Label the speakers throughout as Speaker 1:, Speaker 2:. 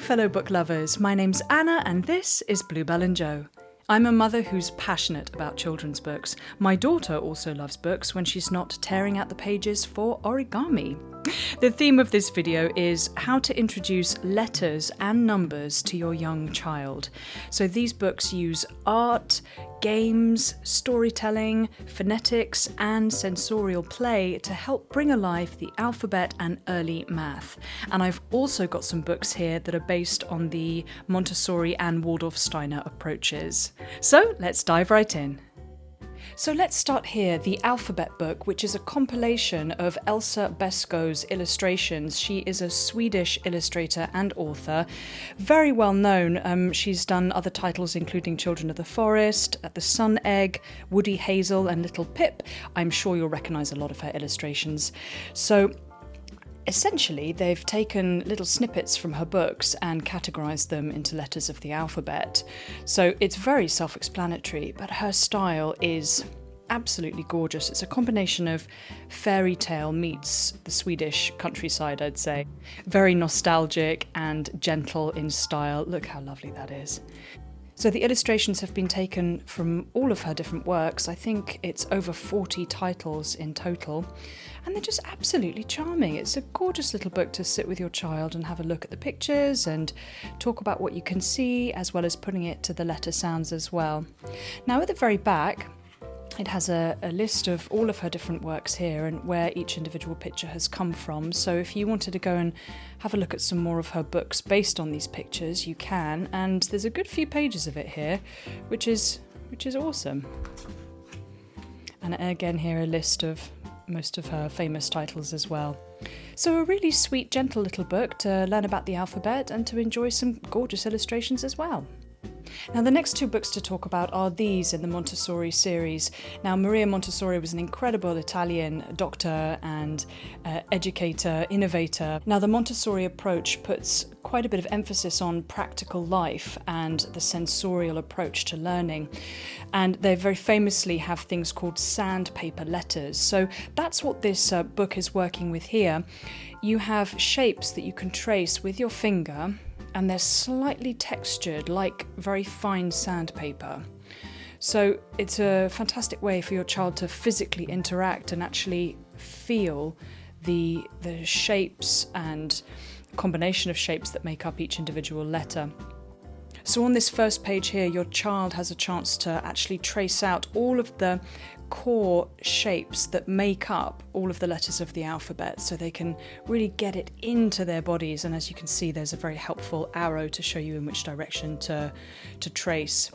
Speaker 1: fellow book lovers, my name's Anna and this is Bluebell and Joe. I'm a mother who's passionate about children's books. My daughter also loves books when she's not tearing out the pages for origami. The theme of this video is how to introduce letters and numbers to your young child. So these books use art, games, storytelling, phonetics and sensorial play to help bring alive the alphabet and early math. And I've also got some books here that are based on the Montessori and Waldorf Steiner approaches. So let's dive right in. So let's start here, the Alphabet book, which is a compilation of Elsa Besko's illustrations. She is a Swedish illustrator and author, very well known. She's done other titles including Children of the Forest, The Sun Egg, Woody Hazel and Little Pip. I'm sure you'll recognise a lot of her illustrations. So essentially, they've taken little snippets from her books and categorised them into letters of the alphabet. So it's very self-explanatory, but her style is absolutely gorgeous. It's a combination of fairy tale meets the Swedish countryside, I'd say. Very nostalgic and gentle in style. Look how lovely that is. So the illustrations have been taken from all of her different works. I think it's over 40 titles in total, and they're just absolutely charming. It's a gorgeous little book to sit with your child and have a look at the pictures and talk about what you can see, as well as putting it to the letter sounds as well. Now at the very back, it has a list of all of her different works here and where each individual picture has come from. So if you wanted to go and have a look at some more of her books based on these pictures, you can. And there's a good few pages of it here, which is awesome. And again here a list of most of her famous titles as well. So a really sweet, gentle little book to learn about the alphabet and to enjoy some gorgeous illustrations as well. Now the next two books to talk about are these in the Montessori series. Now Maria Montessori was an incredible Italian doctor and educator, innovator. Now the Montessori approach puts quite a bit of emphasis on practical life and the sensorial approach to learning. And they very famously have things called sandpaper letters. So that's what this book is working with here. You have shapes that you can trace with your finger, and they're slightly textured like very fine sandpaper. So it's a fantastic way for your child to physically interact and actually feel the shapes and combination of shapes that make up each individual letter. So on this first page here, your child has a chance to actually trace out all of the core shapes that make up all of the letters of the alphabet, so they can really get it into their bodies. And as you can see, there's a very helpful arrow to show you in which direction to trace.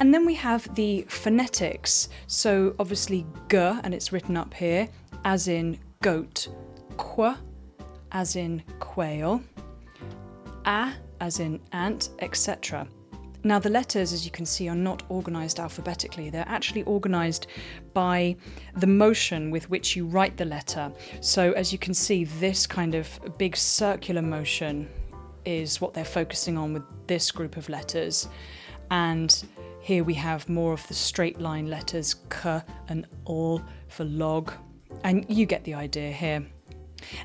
Speaker 1: And then we have the phonetics. So obviously G, and it's written up here, as in goat, Qu, as in quail, A, as in ant, etc. Now the letters, as you can see, are not organised alphabetically. They're actually organised by the motion with which you write the letter. So as you can see, this kind of big circular motion is what they're focusing on with this group of letters. And here we have more of the straight line letters, K and L for log. And you get the idea here.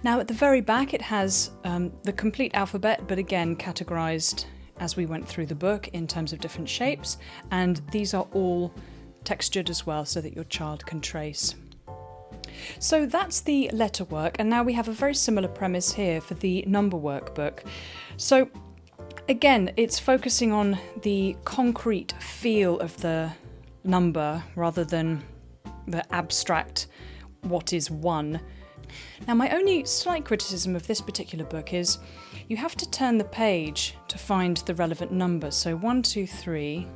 Speaker 1: Now at the very back it has the complete alphabet, but again categorised as we went through the book in terms of different shapes, and these are all textured as well so that your child can trace. So that's the letter work, and now we have a very similar premise here for the number workbook. So again, it's focusing on the concrete feel of the number rather than the abstract what is one. Now my only slight criticism of this particular book is you have to turn the page to find the relevant number. So 1, 2, 3,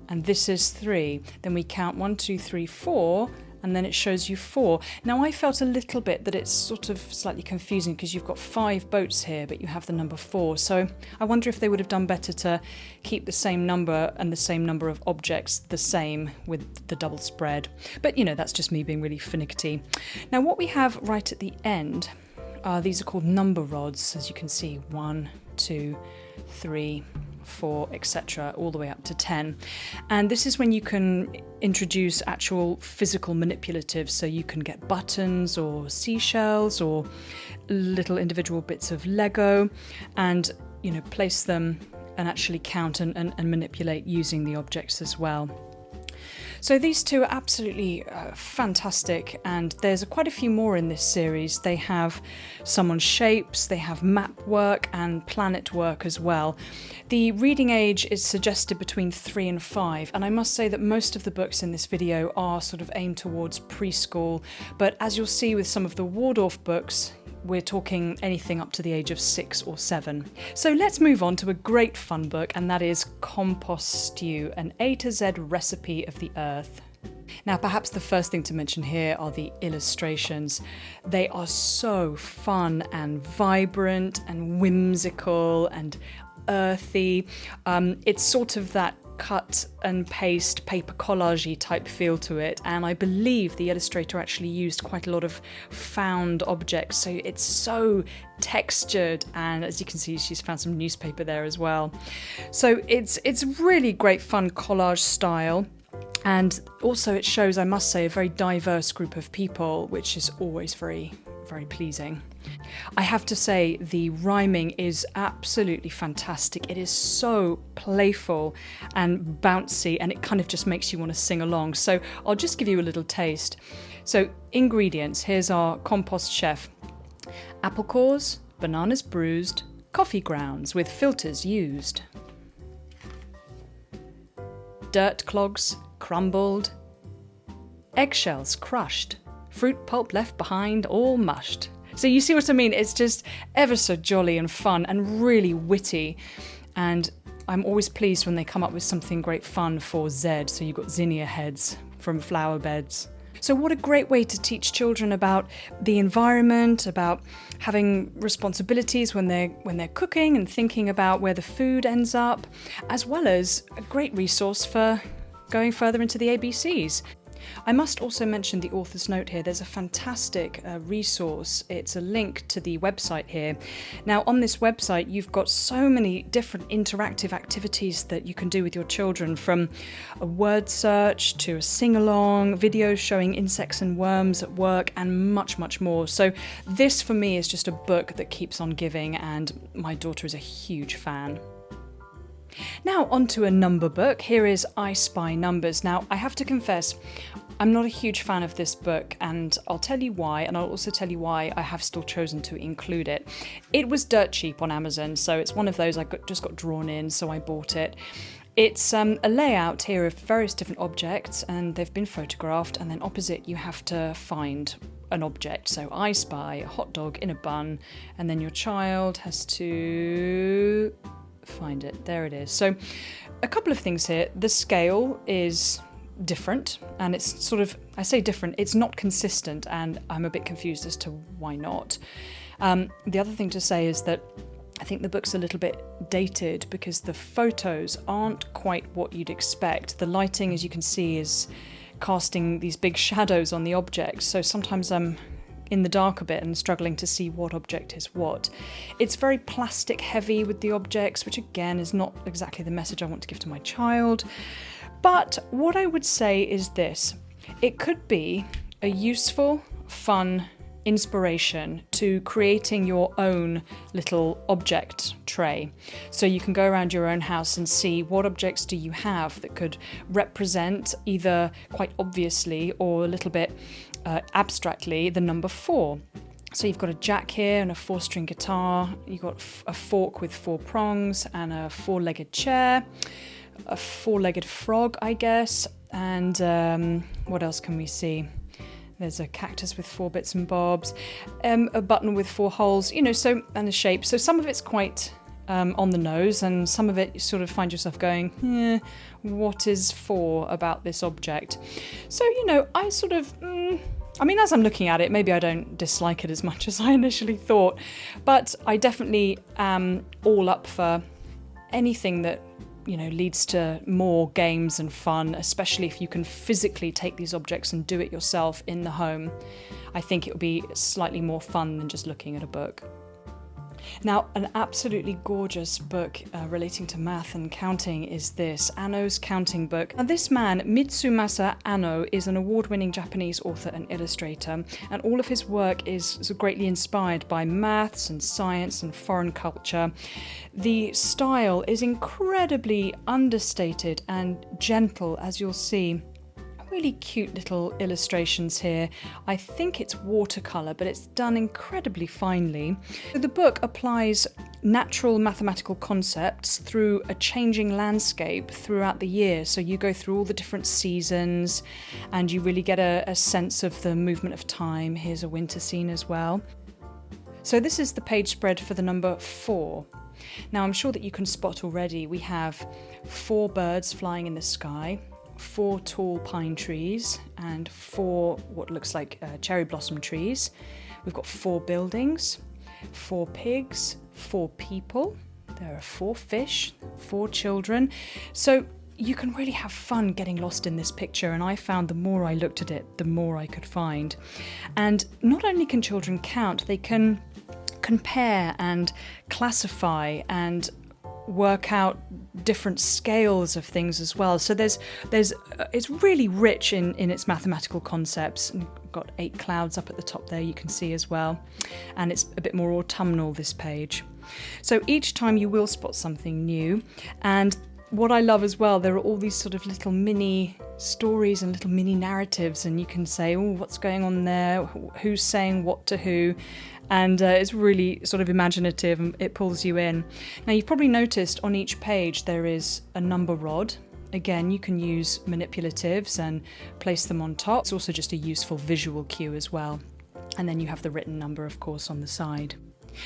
Speaker 1: and this is 3. Then we count 1, 2, 3, 4, and then it shows you 4. Now I felt a little bit that it's sort of slightly confusing because you've got 5 boats here, but you have the number 4. So I wonder if they would have done better to keep the same number and the same number of objects the same with the double spread. But you know, that's just me being really finicky. Now what we have right at the end, these are called number rods, as you can see, 1, 2, 3, 4, etc., all the way up to 10. And this is when you can introduce actual physical manipulatives, so you can get buttons or seashells or little individual bits of Lego, and place them and actually count and manipulate using the objects as well. So these two are absolutely fantastic, and there's quite a few more in this series. They have some on shapes, they have map work and planet work as well. The reading age is suggested between 3 and 5, and I must say that most of the books in this video are sort of aimed towards preschool, but as you'll see with some of the Waldorf books, we're talking anything up to the age of 6 or 7. So let's move on to a great fun book, and that is Compost Stew, an A to Z recipe of the earth. Now, perhaps the first thing to mention here are the illustrations. They are so fun and vibrant and whimsical and earthy. It's sort of that cut and paste paper collage-y type feel to it, and I believe the illustrator actually used quite a lot of found objects, so it's so textured, and as you can see she's found some newspaper there as well. So it's really great fun collage style, and also it shows, I must say, a very diverse group of people, which is always very pleasing. I have to say the rhyming is absolutely fantastic. It is so playful and bouncy, and it kind of just makes you want to sing along. So I'll just give you a little taste. So ingredients, here's our compost chef. Apple cores, bananas bruised, coffee grounds with filters used. Dirt clogs crumbled, eggshells crushed, fruit pulp left behind, all mushed. So you see what I mean? It's just ever so jolly and fun and really witty. And I'm always pleased when they come up with something great fun for Z. So you've got zinnia heads from flower beds. So what a great way to teach children about the environment, about having responsibilities when they're cooking and thinking about where the food ends up, as well as a great resource for going further into the ABCs. I must also mention the author's note here. There's a fantastic resource. It's a link to the website here. Now, on this website, you've got so many different interactive activities that you can do with your children, from a word search to a sing-along, videos showing insects and worms at work, and much, much more. So this, for me, is just a book that keeps on giving, and my daughter is a huge fan. Now onto a number book. Here is I Spy Numbers. Now I have to confess, I'm not a huge fan of this book, and I'll tell you why, and I'll also tell you why I have still chosen to include it. It was dirt cheap on Amazon, so it's one of those just got drawn in, so I bought it. It's a layout here of various different objects, and they've been photographed, and then opposite you have to find an object. So I spy a hot dog in a bun, and then your child has to find it. There it is. So a couple of things here. The scale is different, and it's sort of, I say different, it's not consistent, and I'm a bit confused as to why not. The other thing to say is that I think the book's a little bit dated because the photos aren't quite what you'd expect. The lighting, as you can see, is casting these big shadows on the objects, so sometimes I'm in the dark a bit and struggling to see what object is what. It's very plastic heavy with the objects, which again is not exactly the message I want to give to my child. But what I would say is this: it could be a useful, fun inspiration to creating your own little object tray. So you can go around your own house and see what objects do you have that could represent, either quite obviously or a little bit abstractly, the number 4. So you've got a jack here and a 4-string guitar, you've got a fork with 4 prongs and a 4-legged chair, a 4-legged frog, I guess, and what else can we see? There's a cactus with 4 bits and bobs, a button with 4 holes, so, and a shape. So some of it's quite on the nose, and some of it you sort of find yourself going, what is 4 about this object? So, I sort of, as I'm looking at it, maybe I don't dislike it as much as I initially thought, but I definitely am all up for anything that leads to more games and fun, especially if you can physically take these objects and do it yourself in the home. I think it will be slightly more fun than just looking at a book. Now, an absolutely gorgeous book relating to math and counting is this, Anno's Counting Book. Now, this man, Mitsumasa Anno, is an award-winning Japanese author and illustrator, and all of his work is greatly inspired by maths and science and foreign culture. The style is incredibly understated and gentle, as you'll see. Really cute little illustrations here. I think it's watercolour, but it's done incredibly finely. The book applies natural mathematical concepts through a changing landscape throughout the year. So you go through all the different seasons and you really get a sense of the movement of time. Here's a winter scene as well. So this is the page spread for the number 4. Now I'm sure that you can spot already we have 4 birds flying in the sky, 4 tall pine trees and 4 what looks like cherry blossom trees. We've got 4 buildings, 4 pigs, 4 people. There are 4 fish, 4 children. So you can really have fun getting lost in this picture, and I found the more I looked at it, the more I could find. And not only can children count, they can compare and classify and work out different scales of things as well. So it's really rich in its mathematical concepts. And you've got 8 clouds up at the top there, you can see as well. And it's a bit more autumnal, this page. So each time you will spot something new. And what I love as well, there are all these sort of little mini stories and little mini narratives, and you can say, oh, what's going on there? Who's saying what to who? And it's really sort of imaginative and it pulls you in. Now, you've probably noticed on each page there is a number rod. Again, you can use manipulatives and place them on top. It's also just a useful visual cue as well. And then you have the written number, of course, on the side.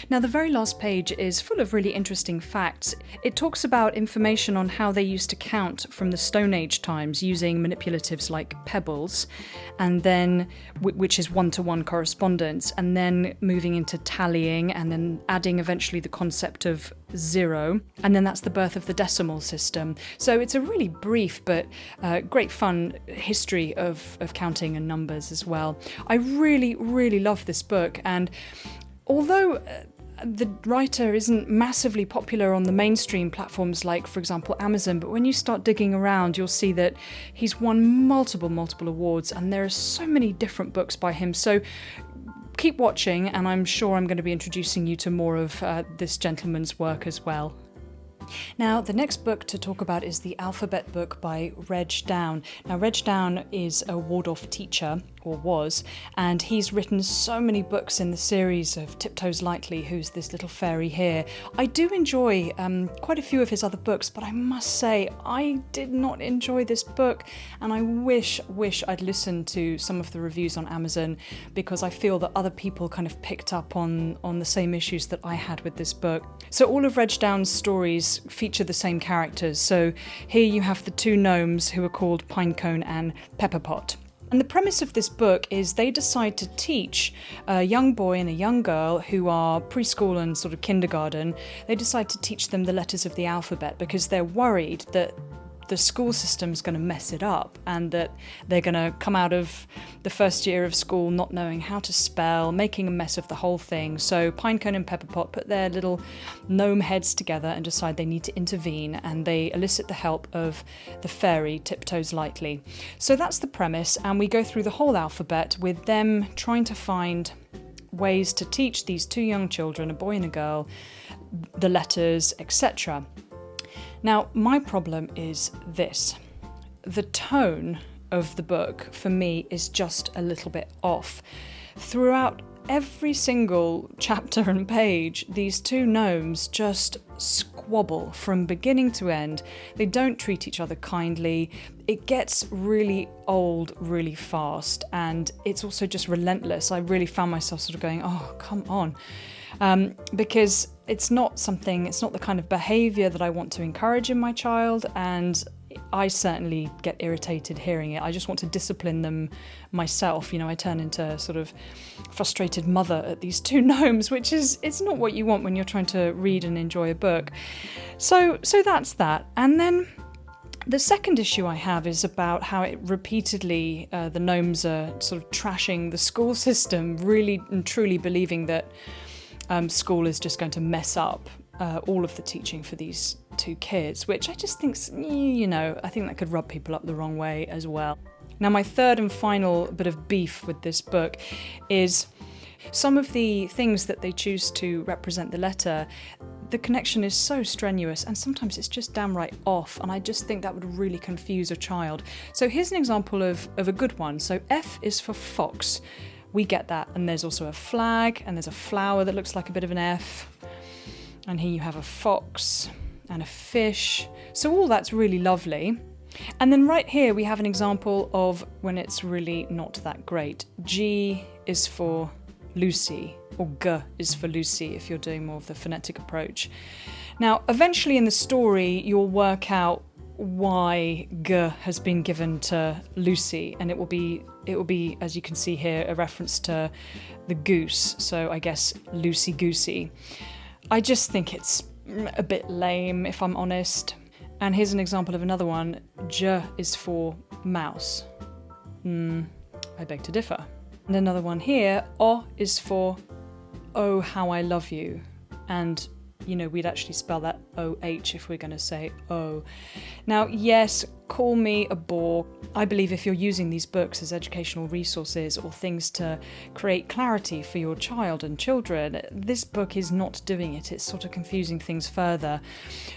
Speaker 1: Now, the very last page is full of really interesting facts. It talks about information on how they used to count from the Stone Age times using manipulatives like pebbles, and then which is one-to-one correspondence, and then moving into tallying, and then adding eventually the concept of 0, and then that's the birth of the decimal system. So it's a really brief but great fun history of counting and numbers as well. I really, really love this book, and although the writer isn't massively popular on the mainstream platforms like, for example, Amazon, but when you start digging around, you'll see that he's won multiple awards, and there are so many different books by him. So keep watching, and I'm sure I'm going to be introducing you to more of this gentleman's work as well. Now, the next book to talk about is the Alphabet Book by Reg Down. Now, Reg Down is a Waldorf teacher, or was, and he's written so many books in the series of Tiptoes Lightly, who's this little fairy here. I do enjoy quite a few of his other books, but I must say I did not enjoy this book, and I wish I'd listened to some of the reviews on Amazon, because I feel that other people kind of picked up on the same issues that I had with this book. So all of Reg Down's stories feature the same characters. So here you have the 2 gnomes who are called Pinecone and Pepperpot. And the premise of this book is they decide to teach a young boy and a young girl who are preschool and sort of kindergarten. They decide to teach them the letters of the alphabet because they're worried that the school system's going to mess it up, and that they're going to come out of the first year of school not knowing how to spell, making a mess of the whole thing. So Pinecone and Pepperpot put their little gnome heads together and decide they need to intervene, and they elicit the help of the fairy Tiptoes Lightly. So that's the premise, and we go through the whole alphabet with them trying to find ways to teach these 2 young children, a boy and a girl, the letters, etc. Now, my problem is this. The tone of the book, for me, is just a little bit off. Throughout every single chapter and page, these 2 gnomes just squabble from beginning to end. They don't treat each other kindly. It gets really old really fast, and it's also just relentless. I really found myself sort of going, oh, come on. Because it's not the kind of behaviour that I want to encourage in my child, and I certainly get irritated hearing it. I just want to discipline them myself. You know, I turn into sort of frustrated mother at these 2 gnomes, which it's not what you want when you're trying to read and enjoy a book. So that's that. And then the second issue I have is about how it repeatedly, the gnomes are sort of trashing the school system, really and truly believing that school is just going to mess up all of the teaching for these two kids, which I just think, I think that could rub people up the wrong way as well. Now, my third and final bit of beef with this book is some of the things that they choose to represent the letter. The connection is so strenuous and sometimes it's just downright off, and I just think that would really confuse a child. So here's an example of a good one. So F is for fox. We get that. And there's also a flag, and there's a flower that looks like a bit of an F. And here you have a fox and a fish. So all that's really lovely. And then right here we have an example of when it's really not that great. G is for Lucy, or G is for Lucy if you're doing more of the phonetic approach. Now, eventually in the story, you'll work out why G has been given to Lucy, and it will be, as you can see here, a reference to the goose. So I guess Lucy Goosey. I just think it's a bit lame, if I'm honest. And here's an example of another one. J is for mouse. I beg to differ. And another one here, O is for oh, how I love you. And, we'd actually spell that O-H if we're going to say oh. Now, yes, call me a bore. I believe if you're using these books as educational resources or things to create clarity for your child and children, this book is not doing it. It's sort of confusing things further.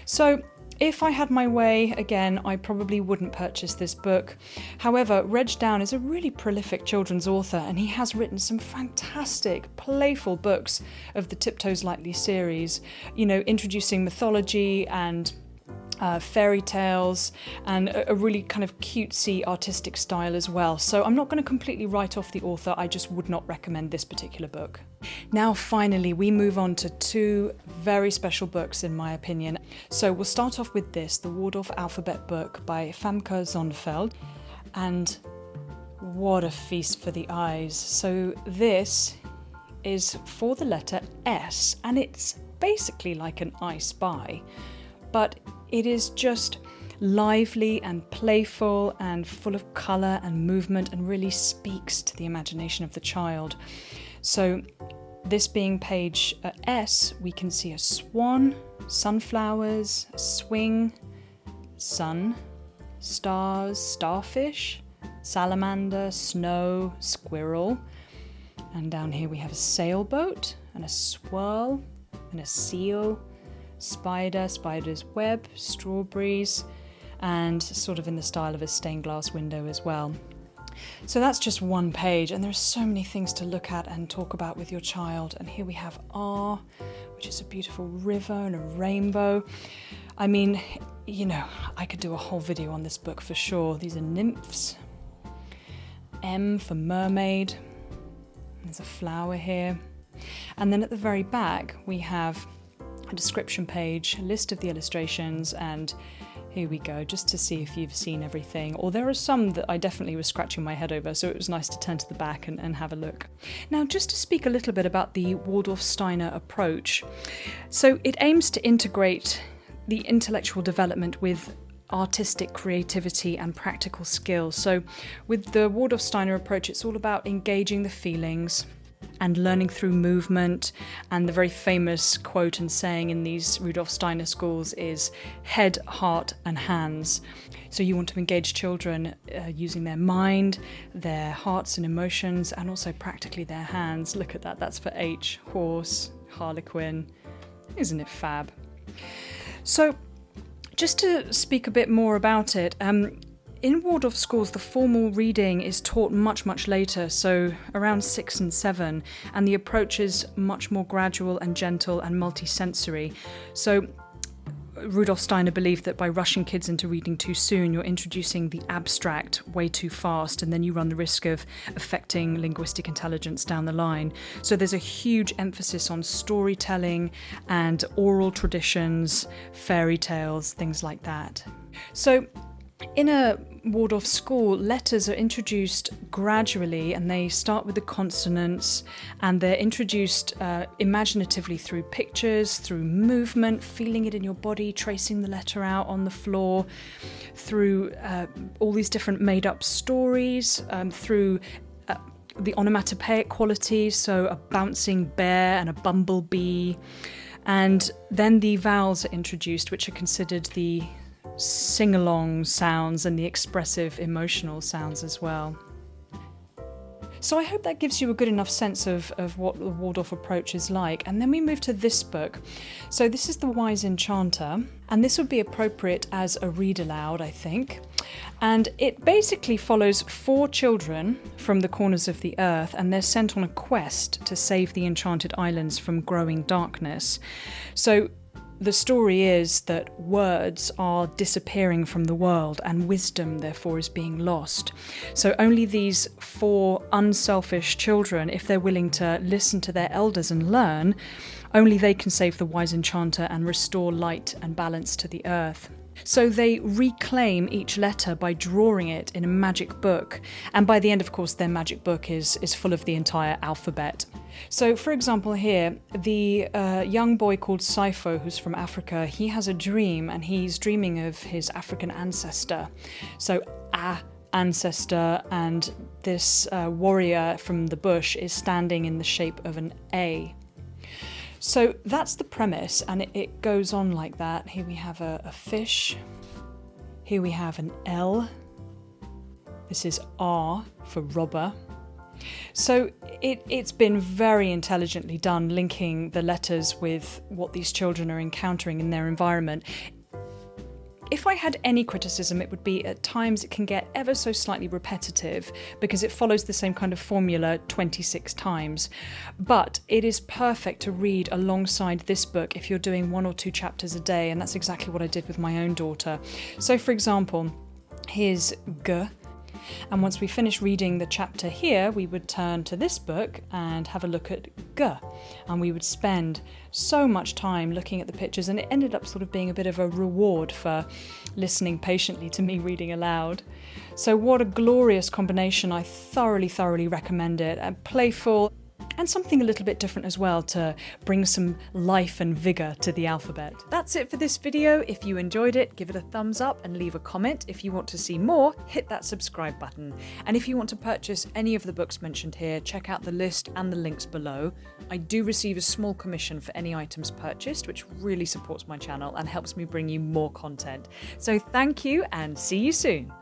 Speaker 1: So, if I had my way, again, I probably wouldn't purchase this book. However, Reg Down is a really prolific children's author, and he has written some fantastic, playful books of the Tiptoes Lightly series, introducing mythology and fairy tales, and a really kind of cutesy artistic style as well. So I'm not going to completely write off the author, I just would not recommend this particular book. Now finally we move on to two very special books in my opinion. So we'll start off with this, the Waldorf Alphabet Book by Famke Sonnenfeld, and what a feast for the eyes. So this is for the letter S, and it's basically like an I Spy, but it is just lively and playful and full of colour and movement and really speaks to the imagination of the child. So this being page S, we can see a swan, sunflowers, a swing, sun, stars, starfish, salamander, snow, squirrel. And down here we have a sailboat and a swirl and a seal, spider, spider's web, strawberries, and sort of in the style of a stained glass window as well. So that's just one page, and there's so many things to look at and talk about with your child. And here we have R, which is a beautiful river and a rainbow. I mean, I could do a whole video on this book for sure. These are nymphs. M for mermaid. There's a flower here. And then at the very back, we have a description page, a list of the illustrations, and here we go, just to see if you've seen everything. Or there are some that I definitely was scratching my head over, so it was nice to turn to the back and have a look. Now, just to speak a little bit about the Waldorf-Steiner approach. So it aims to integrate the intellectual development with artistic creativity and practical skills. So with the Waldorf-Steiner approach, it's all about engaging the feelings and learning through movement. And the very famous quote and saying in these Rudolf Steiner schools is head, heart and hands. So you want to engage children using their mind, their hearts and emotions, and also practically their hands. Look at that, that's for H, horse, harlequin. Isn't it fab? So just to speak a bit more about it, in Waldorf schools, the formal reading is taught much, much later, so around 6 and 7, and the approach is much more gradual and gentle and multi-sensory. So Rudolf Steiner believed that by rushing kids into reading too soon, you're introducing the abstract way too fast, and then you run the risk of affecting linguistic intelligence down the line. So there's a huge emphasis on storytelling and oral traditions, fairy tales, things like that. So in a Waldorf school, letters are introduced gradually, and they start with the consonants, and they're introduced imaginatively through pictures, through movement, feeling it in your body, tracing the letter out on the floor, through all these different made-up stories, through the onomatopoeic quality, so a bouncing bear and a bumblebee. And then the vowels are introduced, which are considered the sing-along sounds and the expressive emotional sounds as well. So I hope that gives you a good enough sense of what the Waldorf approach is like. And then we move to this book. So this is the Wise Enchanter, and this would be appropriate as a read aloud, I think. And it basically follows 4 children from the corners of the earth, and they're sent on a quest to save the enchanted islands from growing darkness. So the story is that words are disappearing from the world and wisdom, therefore, is being lost. So only these 4 unselfish children, if they're willing to listen to their elders and learn, only they can save the Wise Enchanter and restore light and balance to the earth. So they reclaim each letter by drawing it in a magic book. And by the end, of course, their magic book is full of the entire alphabet. So, for example, here, the young boy called Saifo, who's from Africa, he has a dream, and he's dreaming of his African ancestor. So, ancestor, and this warrior from the bush is standing in the shape of an A. So that's the premise, and it goes on like that. Here we have a fish. Here we have an L. This is R for robber. So it's been very intelligently done, linking the letters with what these children are encountering in their environment. If I had any criticism, it would be at times it can get ever so slightly repetitive because it follows the same kind of formula 26 times. But it is perfect to read alongside this book if you're doing 1 or 2 chapters a day, and that's exactly what I did with my own daughter. So for example, here's G. And once we finish reading the chapter here, we would turn to this book and have a look at G. And we would spend so much time looking at the pictures, and it ended up sort of being a bit of a reward for listening patiently to me reading aloud. So what a glorious combination. I thoroughly recommend it. And playful, and something a little bit different as well to bring some life and vigour to the alphabet. That's it for this video. If you enjoyed it, give it a thumbs up and leave a comment. If you want to see more, hit that subscribe button. And if you want to purchase any of the books mentioned here, check out the list and the links below. I do receive a small commission for any items purchased, which really supports my channel and helps me bring you more content. So thank you, and see you soon.